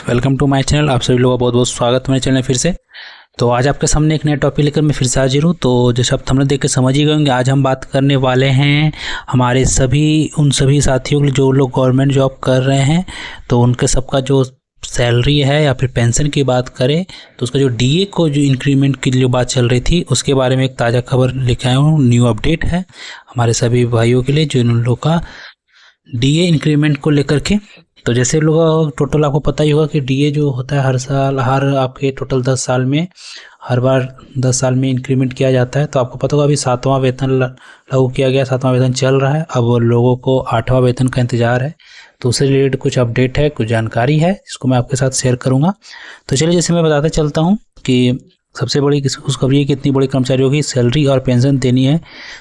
Welcome to my channel. आप सभी लोगों का बहुत बहुत स्वागत है मेरे चैनल फिर से। तो आज आपके सामने एक नया टॉपिक लेकर मैं फिर से हाजिर हूँ। तो जैसे आप थंबनेल देख के समझ ही गए होंगे, आज हम बात करने वाले हैं हमारे उन सभी साथियों के जो लोग गवर्नमेंट जॉब कर रहे हैं, तो उनके सबका जो सैलरी है या फिर पेंशन की बात करें तो उसका जो डीए को जो इंक्रीमेंट की जो बात चल रही थी उसके बारे में एक ताज़ा खबर लेके आया हूँ। न्यू अपडेट है हमारे सभी भाइयों के लिए जो इन लोगों का डीए इंक्रीमेंट को लेकर के। तो जैसे लोग टोटल आपको पता ही होगा कि डीए जो होता है हर साल आपके टोटल 10 साल में हर बार 10 साल में इंक्रीमेंट किया जाता है। तो आपको पता होगा अभी 7वां वेतन लागू किया गया, 7वां वेतन चल रहा है। अब लोगों को 8वां वेतन का इंतजार है। तो उससे रिलेटेड कुछ अपडेट है, कुछ जानकारी है, इसको मैं आपके साथ शेयर करूँगा। तो चलिए जैसे मैं बताते चलता हूँ कि सबसे बड़ी खुशखबरी है कि इतनी बड़ी कर्मचारियों की सैलरी और पेंशन देनी है।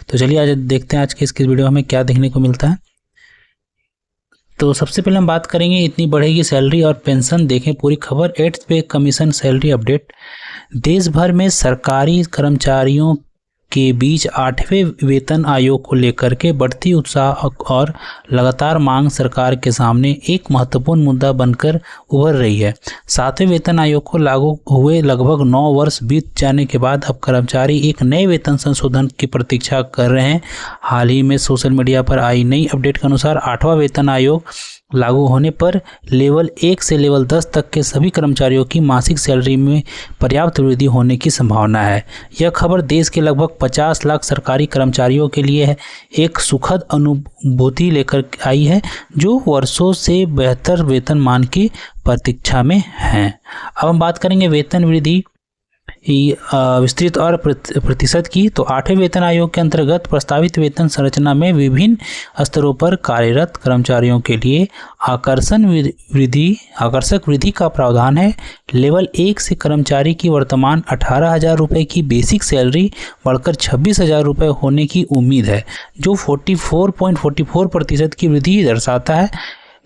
तो चलिए आज देखते हैं आज के इस वीडियो में हमें क्या देखने को मिलता है। तो सबसे पहले हम बात करेंगे इतनी बढ़ेगी सैलरी और पेंशन। देखें पूरी खबर। 8th पे कमीशन सैलरी अपडेट। देश भर में सरकारी कर्मचारियों के बीच 8वें वेतन आयोग को लेकर के बढ़ती उत्साह और लगातार मांग सरकार के सामने एक महत्वपूर्ण मुद्दा बनकर उभर रही है। 7वें वेतन आयोग को लागू हुए लगभग 9 वर्ष बीत जाने के बाद अब कर्मचारी एक नए वेतन संशोधन की प्रतीक्षा कर रहे हैं। हाल ही में सोशल मीडिया पर आई नई अपडेट के अनुसार 8वां वेतन आयोग लागू होने पर लेवल 1 से लेवल 10 तक के सभी कर्मचारियों की मासिक सैलरी में पर्याप्त वृद्धि होने की संभावना है। यह खबर देश के लगभग 50 लाख सरकारी कर्मचारियों के लिए एक सुखद अनुभूति लेकर आई है, जो वर्षों से बेहतर वेतनमान की प्रतीक्षा में हैं। अब हम बात करेंगे वेतन वृद्धि विस्तृत और प्रतिशत की। तो 8वें वेतन आयोग के अंतर्गत प्रस्तावित वेतन संरचना में विभिन्न स्तरों पर कार्यरत कर्मचारियों के लिए आकर्षक वृद्धि का प्रावधान है। लेवल 1 से कर्मचारी की वर्तमान 18,000 रुपये की बेसिक सैलरी बढ़कर 26,000 रुपये होने की उम्मीद है, जो 44.44% की वृद्धि दर्शाता है।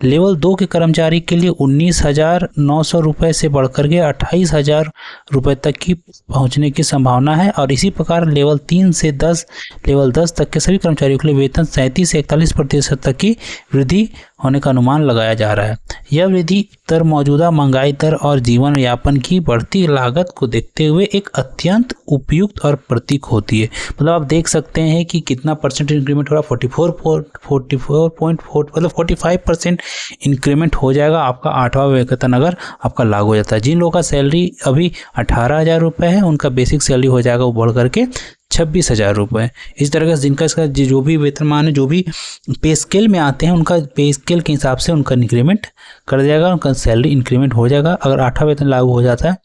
लेवल 2 के कर्मचारी के लिए 19,900 रुपये से बढ़कर के 28,000 रुपये तक की पहुंचने की संभावना है। और इसी प्रकार लेवल 3 से लेवल 10 तक के सभी कर्मचारियों के लिए वेतन 37 से 41% तक की वृद्धि होने का अनुमान लगाया जा रहा है। यह वृद्धि दर मौजूदा महंगाई दर और जीवन यापन की बढ़ती लागत को देखते हुए एक अत्यंत उपयुक्त और प्रतीक होती है। मतलब आप देख सकते हैं कि कितना परसेंट इंक्रीमेंट हो रहा है। 44.4 मतलब 45% इंक्रीमेंट हो जाएगा आपका 8वां वेतन अगर आपका लागू हो जाता है। जिन लोगों का सैलरी अभी 18,000 रुपये है उनका बेसिक सैलरी हो जाएगा वो बढ़ करके 26,000 रुपये। इस तरह से जिनका इसका जो भी वेतनमान है, जो भी पे स्केल में आते हैं, उनका पे स्केल के हिसाब से उनका इंक्रीमेंट कर दिया जाएगा, उनका सैलरी इंक्रीमेंट हो जाएगा। अगर 8वां वेतन लागू हो जाता है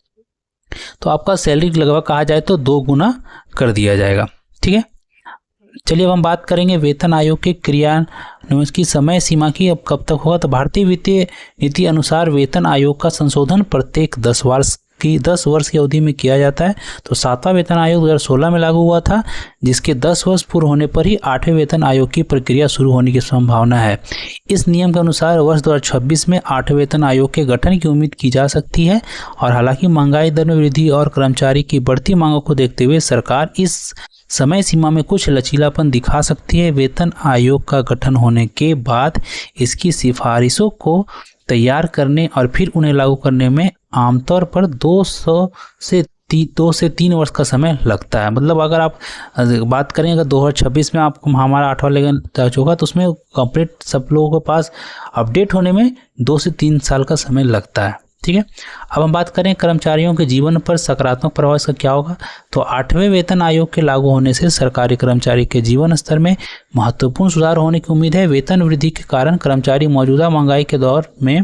तो आपका सैलरी लगभग कहा जाए तो 2 गुना कर दिया जाएगा। ठीक है, चलिए अब हम बात करेंगे वेतन आयोग के क्रियान्वयन की समय सीमा की। अब कब तक होगा? तो भारतीय वित्तीय नीति अनुसार वेतन आयोग का संशोधन प्रत्येक 10 वर्ष की अवधि में किया जाता है। तो 7वां वेतन आयोग 2016 में लागू हुआ था, जिसके 10 वर्ष पूर्ण होने पर ही 8वें वेतन आयोग की प्रक्रिया शुरू होने की संभावना है। इस नियम के अनुसार वर्ष 2026 में 8वें वेतन आयोग के गठन की उम्मीद की जा सकती है। और हालांकि महंगाई दर में वृद्धि और कर्मचारी की बढ़ती मांगों को देखते हुए सरकार इस समय सीमा में कुछ लचीलापन दिखा सकती है। वेतन आयोग का गठन होने के बाद इसकी सिफारिशों को तैयार करने और फिर उन्हें लागू करने में आमतौर पर 2 से 3 वर्ष का समय लगता है। मतलब अगर आप बात करें अगर 2026 में आपको हमारा 8वां लेवल टच होगा तो उसमें कंप्लीट सब लोगों के पास अपडेट होने में 2 से 3 साल का समय लगता है। ठीक है, अब हम बात करें कर्मचारियों के जीवन पर सकारात्मक प्रभाव इसका क्या होगा। तो 8वें वेतन आयोग के लागू होने से सरकारी कर्मचारी के जीवन स्तर में महत्वपूर्ण सुधार होने की उम्मीद है। वेतन वृद्धि के कारण कर्मचारी मौजूदा महंगाई के दौर में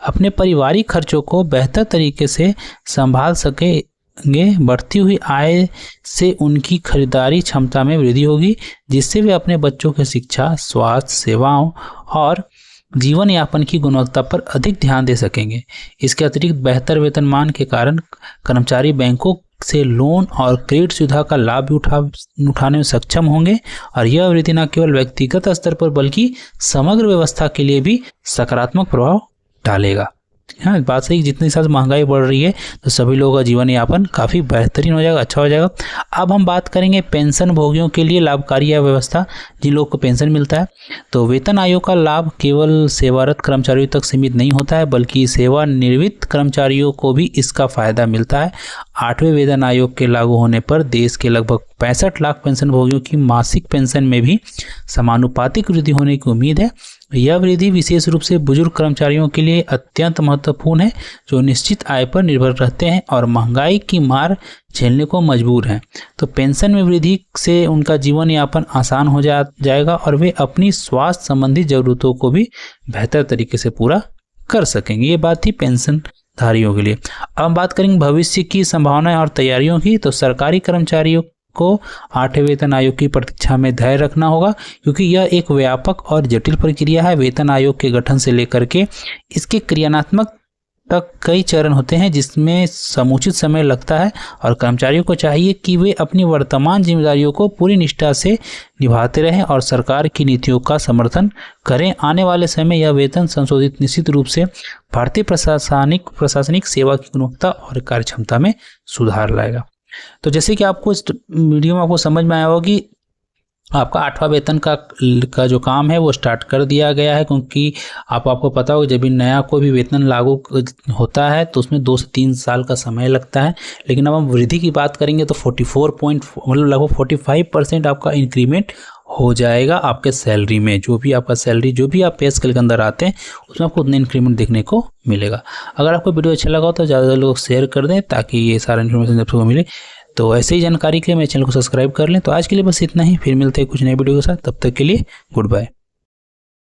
अपने पारिवारिक खर्चों को बेहतर तरीके से संभाल सकेंगे। बढ़ती हुई आय से उनकी खरीदारी क्षमता में वृद्धि होगी, जिससे वे अपने बच्चों की शिक्षा, स्वास्थ्य सेवाओं और जीवन यापन की गुणवत्ता पर अधिक ध्यान दे सकेंगे। इसके अतिरिक्त बेहतर वेतनमान के कारण कर्मचारी बैंकों से लोन और क्रेडिट सुविधा का लाभ भी उठाने में सक्षम होंगे। और यह वृद्धि न केवल व्यक्तिगत स्तर पर बल्कि समग्र व्यवस्था के लिए भी सकारात्मक प्रभाव डालेगा। हाँ, बात सही, जितनी हिसाब से महंगाई बढ़ रही है तो सभी लोगों का जीवन यापन काफ़ी बेहतरीन हो जाएगा, अच्छा हो जाएगा। अब हम बात करेंगे पेंशन भोगियों के लिए लाभकारी यह व्यवस्था, जिन लोगों को पेंशन मिलता है। तो वेतन आयोग का लाभ केवल सेवारत कर्मचारियों तक सीमित नहीं होता है, बल्कि सेवानिवृत्त कर्मचारियों को भी इसका फायदा मिलता है। 8वें वेतन आयोग के लागू होने पर देश के लगभग 65 लाख पेंशन भोगियों की मासिक पेंशन में भी समानुपातिक वृद्धि होने की उम्मीद है। यह वृद्धि विशेष रूप से बुजुर्ग कर्मचारियों के लिए अत्यंत महत्वपूर्ण है, जो निश्चित आय पर निर्भर रहते हैं और महंगाई की मार झेलने को मजबूर हैं। तो पेंशन में वृद्धि से उनका जीवन यापन आसान हो जाएगा और वे अपनी स्वास्थ्य संबंधी जरूरतों को भी बेहतर तरीके से पूरा कर सकेंगे। ये बात थी पेंशन धारियों के लिए। अब हम बात करेंगे भविष्य की संभावनाएं और तैयारियों की। तो सरकारी कर्मचारियों को 8वें वेतन आयोग की प्रतीक्षा में धैर्य रखना होगा, क्योंकि यह एक व्यापक और जटिल प्रक्रिया है। वेतन आयोग के गठन से लेकर के इसके क्रियात्मक तक कई चरण होते हैं, जिसमें समुचित समय लगता है और कर्मचारियों को चाहिए कि वे अपनी वर्तमान जिम्मेदारियों को पूरी निष्ठा से निभाते रहें और सरकार की नीतियों का समर्थन करें। आने वाले समय में यह वेतन संशोधित निश्चित रूप से भारतीय प्रशासनिक सेवा की गुणवत्ता और कार्यक्षमता में सुधार लाएगा। तो जैसे कि आपको इस वीडियो में आपको समझ में आया होगा कि आपका 8वां वेतन का जो काम है वो स्टार्ट कर दिया गया है, क्योंकि आपको पता होगा जब भी नया कोई भी वेतन लागू होता है तो उसमें 2 से 3 साल का समय लगता है। लेकिन अब हम वृद्धि की बात करेंगे तो लगभग 45% आपका इंक्रीमेंट हो जाएगा आपके सैलरी में। जो भी आपका सैलरी, जो भी आप पे स्केल के अंदर आते हैं, उसमें आपको उतना इंक्रीमेंट देखने को मिलेगा। अगर आपको वीडियो अच्छा लगा हो तो ज़्यादा लोग शेयर कर दें, ताकि ये सारा इन्फॉर्मेशन सबको मिले। तो ऐसे ही जानकारी के लिए मेरे चैनल को सब्सक्राइब कर लें। तो आज के लिए बस इतना ही, फिर मिलते हैं कुछ नए वीडियो के साथ। तब तक के लिए गुड बाय।